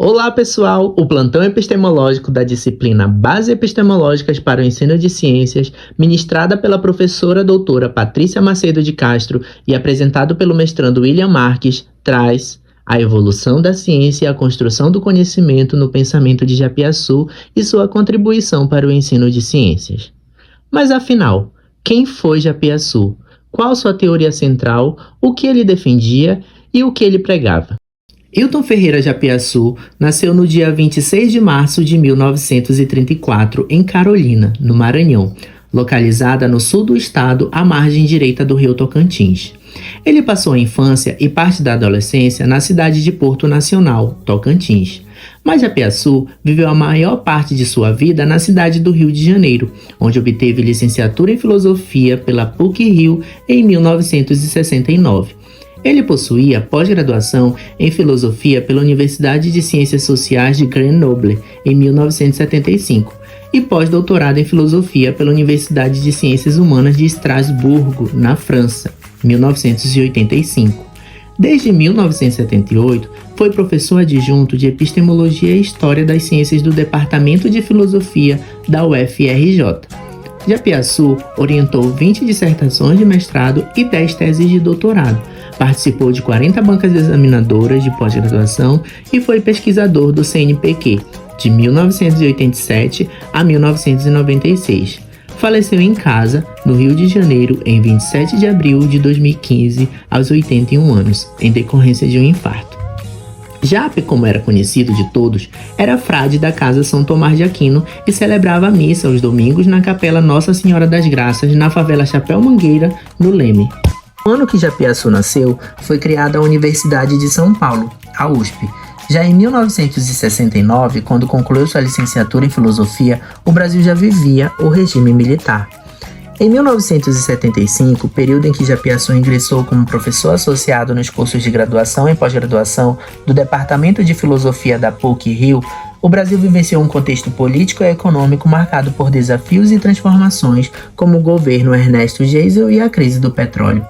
Olá pessoal, o plantão epistemológico da disciplina Bases Epistemológicas para o Ensino de Ciências, ministrada pela professora doutora Patrícia Macedo de Castro e apresentado pelo mestrando William Marques, traz a evolução da ciência e a construção do conhecimento no pensamento de Japiaçu e sua contribuição para o ensino de ciências. Mas afinal, quem foi Japiaçu? Qual sua teoria central, o que ele defendia e o que ele pregava? Hilton Ferreira Japiaçu nasceu no dia 26 de março de 1934 em Carolina, no Maranhão, localizada no sul do estado, à margem direita do rio Tocantins. Ele passou a infância e parte da adolescência na cidade de Porto Nacional, Tocantins. Mas Japiaçu viveu a maior parte de sua vida na cidade do Rio de Janeiro, onde obteve licenciatura em Filosofia pela PUC-Rio em 1969. Ele possuía pós-graduação em Filosofia pela Universidade de Ciências Sociais de Grenoble, em 1975, e pós-doutorado em Filosofia pela Universidade de Ciências Humanas de Estrasburgo, na França, 1985. Desde 1978, foi professor adjunto de Epistemologia e História das Ciências do Departamento de Filosofia da UFRJ. Japiaçu orientou 20 dissertações de mestrado e 10 teses de doutorado. Participou de 40 bancas examinadoras de pós-graduação e foi pesquisador do CNPq, de 1987 a 1996. Faleceu em casa, no Rio de Janeiro, em 27 de abril de 2015, aos 81 anos, em decorrência de um infarto. Jape, como era conhecido de todos, era frade da Casa São Tomás de Aquino e celebrava a missa aos domingos na Capela Nossa Senhora das Graças, na favela Chapéu Mangueira, no Leme. No ano que Japiaçu nasceu, foi criada a Universidade de São Paulo, a USP. Já em 1969, quando concluiu sua licenciatura em Filosofia, o Brasil já vivia o regime militar. Em 1975, período em que Japiaçu ingressou como professor associado nos cursos de graduação e pós-graduação do Departamento de Filosofia da PUC-Rio, o Brasil vivenciou um contexto político e econômico marcado por desafios e transformações, como o governo Ernesto Geisel e a crise do petróleo.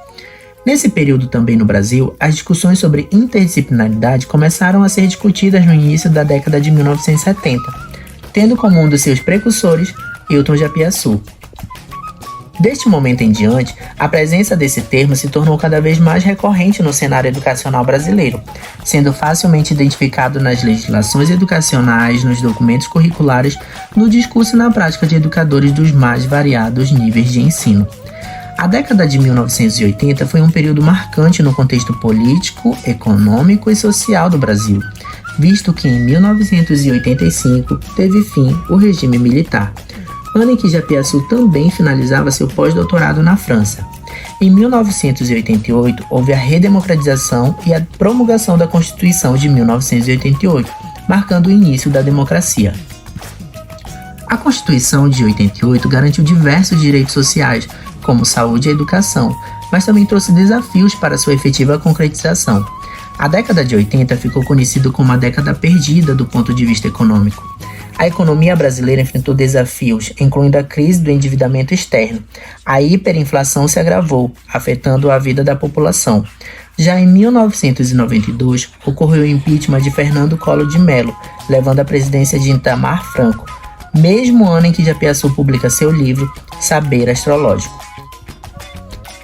Nesse período também no Brasil, as discussões sobre interdisciplinaridade começaram a ser discutidas no início da década de 1970, tendo como um dos seus precursores Hilton Japiaçu. Deste momento em diante, a presença desse termo se tornou cada vez mais recorrente no cenário educacional brasileiro, sendo facilmente identificado nas legislações educacionais, nos documentos curriculares, no discurso e na prática de educadores dos mais variados níveis de ensino. A década de 1980 foi um período marcante no contexto político, econômico e social do Brasil, visto que em 1985 teve fim o regime militar, ano em que Japiaçu também finalizava seu pós-doutorado na França. Em 1988, houve a redemocratização e a promulgação da Constituição de 1988, marcando o início da democracia. A Constituição de 88 garantiu diversos direitos sociais, como saúde e educação, mas também trouxe desafios para sua efetiva concretização. A década de 80 ficou conhecida como a década perdida do ponto de vista econômico. A economia brasileira enfrentou desafios, incluindo a crise do endividamento externo. A hiperinflação se agravou, afetando a vida da população. Já em 1992, ocorreu o impeachment de Fernando Collor de Mello, levando à presidência de Itamar Franco, mesmo ano em que Japiaçu publica seu livro Saber Astrológico.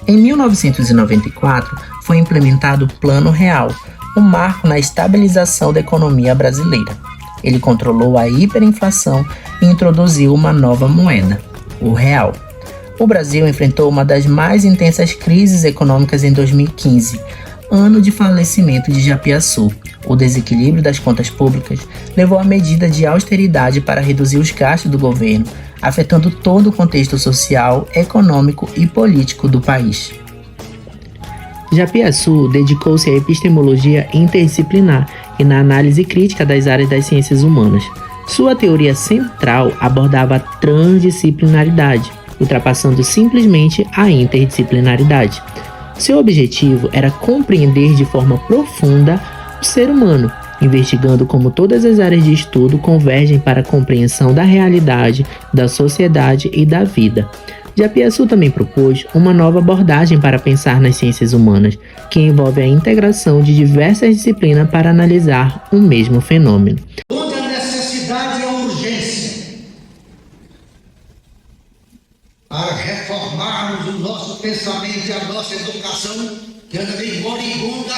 Em 1994, foi implementado o Plano Real, um marco na estabilização da economia brasileira. Ele controlou a hiperinflação e introduziu uma nova moeda, o real. O Brasil enfrentou uma das mais intensas crises econômicas em 2015, ano de falecimento de Japiaçu. O desequilíbrio das contas públicas levou a medida de austeridade para reduzir os gastos do governo, afetando todo o contexto social, econômico e político do país. Japiaçu dedicou-se à epistemologia interdisciplinar e na análise crítica das áreas das ciências humanas. Sua teoria central abordava a transdisciplinaridade, ultrapassando simplesmente a interdisciplinaridade. Seu objetivo era compreender de forma profunda o ser humano, investigando como todas as áreas de estudo convergem para a compreensão da realidade, da sociedade e da vida. Japiaçu também propôs uma nova abordagem para pensar nas ciências humanas, que envolve a integração de diversas disciplinas para analisar um mesmo fenômeno. Onde a necessidade e a urgência para reformarmos o nosso pensamento e a nossa educação, que anda bem moribunda,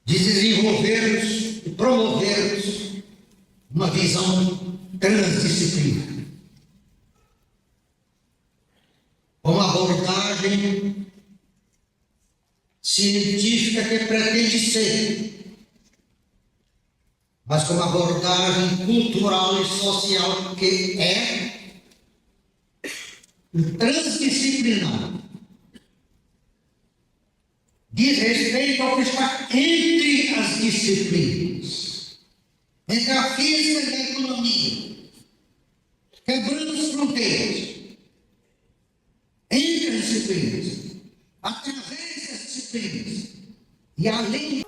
de desenvolvermos e promovermos uma visão transdisciplinar, uma abordagem científica que pretende ser, mas com uma abordagem cultural e social que é transdisciplinar. Diz respeito ao que está entre as disciplinas, entre a física e a economia, quebrando as fronteiras entre as disciplinas, através das disciplinas e além.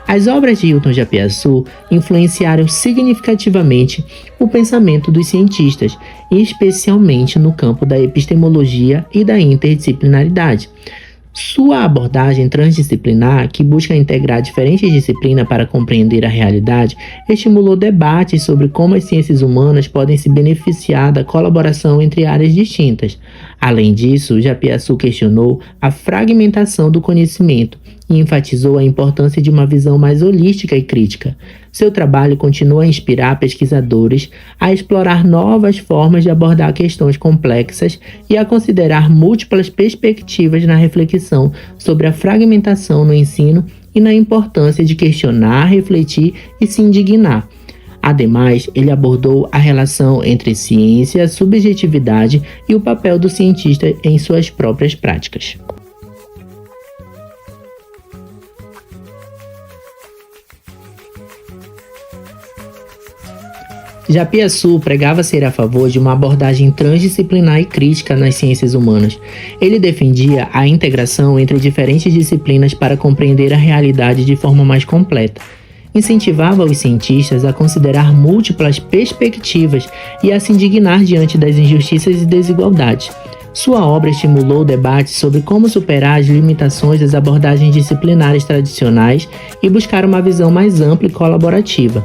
As obras de Hilton Japiaçu influenciaram significativamente o pensamento dos cientistas, especialmente no campo da epistemologia e da interdisciplinaridade. Sua abordagem transdisciplinar, que busca integrar diferentes disciplinas para compreender a realidade, estimulou debates sobre como as ciências humanas podem se beneficiar da colaboração entre áreas distintas. Além disso, Japiaçu questionou a fragmentação do conhecimento e enfatizou a importância de uma visão mais holística e crítica. Seu trabalho continua a inspirar pesquisadores a explorar novas formas de abordar questões complexas e a considerar múltiplas perspectivas na reflexão sobre a fragmentação no ensino e na importância de questionar, refletir e se indignar. Ademais, ele abordou a relação entre ciência, subjetividade e o papel do cientista em suas próprias práticas. Japiaçu pregava ser a favor de uma abordagem transdisciplinar e crítica nas ciências humanas. Ele defendia a integração entre diferentes disciplinas para compreender a realidade de forma mais completa. Incentivava os cientistas a considerar múltiplas perspectivas e a se indignar diante das injustiças e desigualdades. Sua obra estimulou debates sobre como superar as limitações das abordagens disciplinares tradicionais e buscar uma visão mais ampla e colaborativa.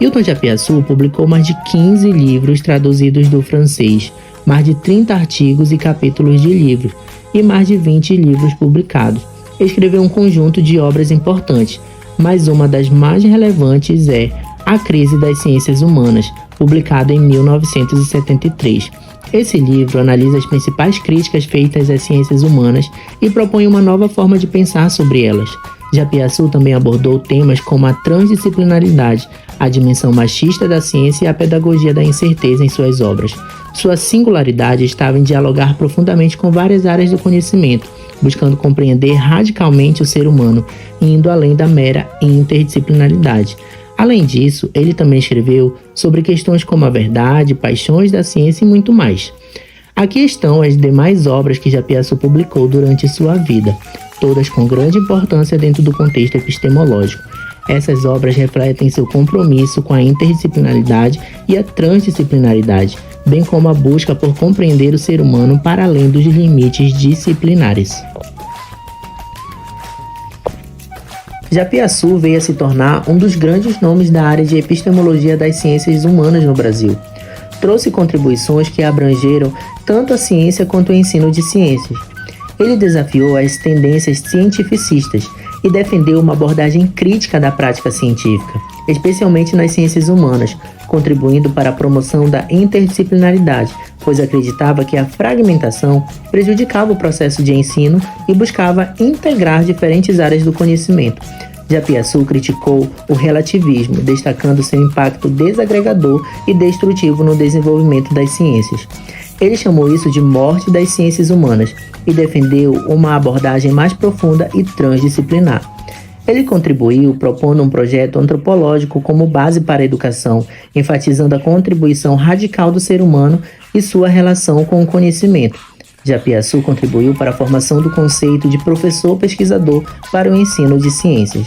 Hilton Japiaçu publicou mais de 15 livros traduzidos do francês, mais de 30 artigos e capítulos de livros e mais de 20 livros publicados. Escreveu um conjunto de obras importantes, mas uma das mais relevantes é A Crise das Ciências Humanas, publicado em 1973. Esse livro analisa as principais críticas feitas às ciências humanas e propõe uma nova forma de pensar sobre elas. Japiaçu também abordou temas como a transdisciplinaridade, a dimensão machista da ciência e a pedagogia da incerteza em suas obras. Sua singularidade estava em dialogar profundamente com várias áreas do conhecimento, buscando compreender radicalmente o ser humano, indo além da mera interdisciplinaridade. Além disso, ele também escreveu sobre questões como a verdade, paixões da ciência e muito mais. Aqui estão as demais obras que Japiaçu publicou durante sua vida, todas com grande importância dentro do contexto epistemológico. Essas obras refletem seu compromisso com a interdisciplinaridade e a transdisciplinaridade, bem como a busca por compreender o ser humano para além dos limites disciplinares. Japiaçu veio a se tornar um dos grandes nomes da área de epistemologia das ciências humanas no Brasil. Trouxe contribuições que abrangeram tanto a ciência quanto o ensino de ciências. Ele desafiou as tendências cientificistas e defendeu uma abordagem crítica da prática científica, especialmente nas ciências humanas, contribuindo para a promoção da interdisciplinaridade, pois acreditava que a fragmentação prejudicava o processo de ensino e buscava integrar diferentes áreas do conhecimento. Japiaçu criticou o relativismo, destacando seu impacto desagregador e destrutivo no desenvolvimento das ciências. Ele chamou isso de morte das ciências humanas e defendeu uma abordagem mais profunda e transdisciplinar. Ele contribuiu propondo um projeto antropológico como base para a educação, enfatizando a contribuição radical do ser humano e sua relação com o conhecimento. Japiaçu contribuiu para a formação do conceito de professor-pesquisador para o ensino de ciências.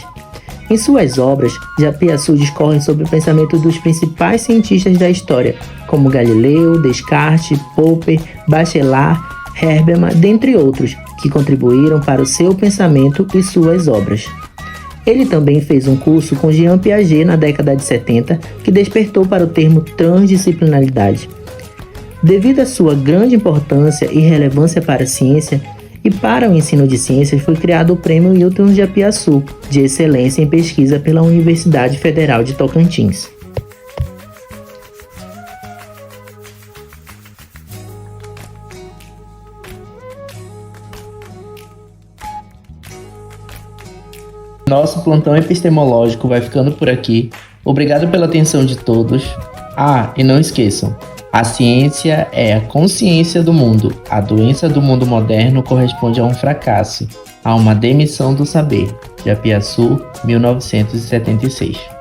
Em suas obras, Japiaçu discorre sobre o pensamento dos principais cientistas da história, como Galileu, Descartes, Popper, Bachelard, Herbermann, dentre outros, que contribuíram para o seu pensamento e suas obras. Ele também fez um curso com Jean Piaget na década de 70, que despertou para o termo transdisciplinaridade. Devido à sua grande importância e relevância para a ciência e para o ensino de ciências, foi criado o Prêmio Hilton Japiaçu, de excelência em pesquisa pela Universidade Federal de Tocantins. Nosso plantão epistemológico vai ficando por aqui. Obrigado pela atenção de todos. E não esqueçam, a ciência é a consciência do mundo. A doença do mundo moderno corresponde a um fracasso, a uma demissão do saber. Japiaçu, 1976.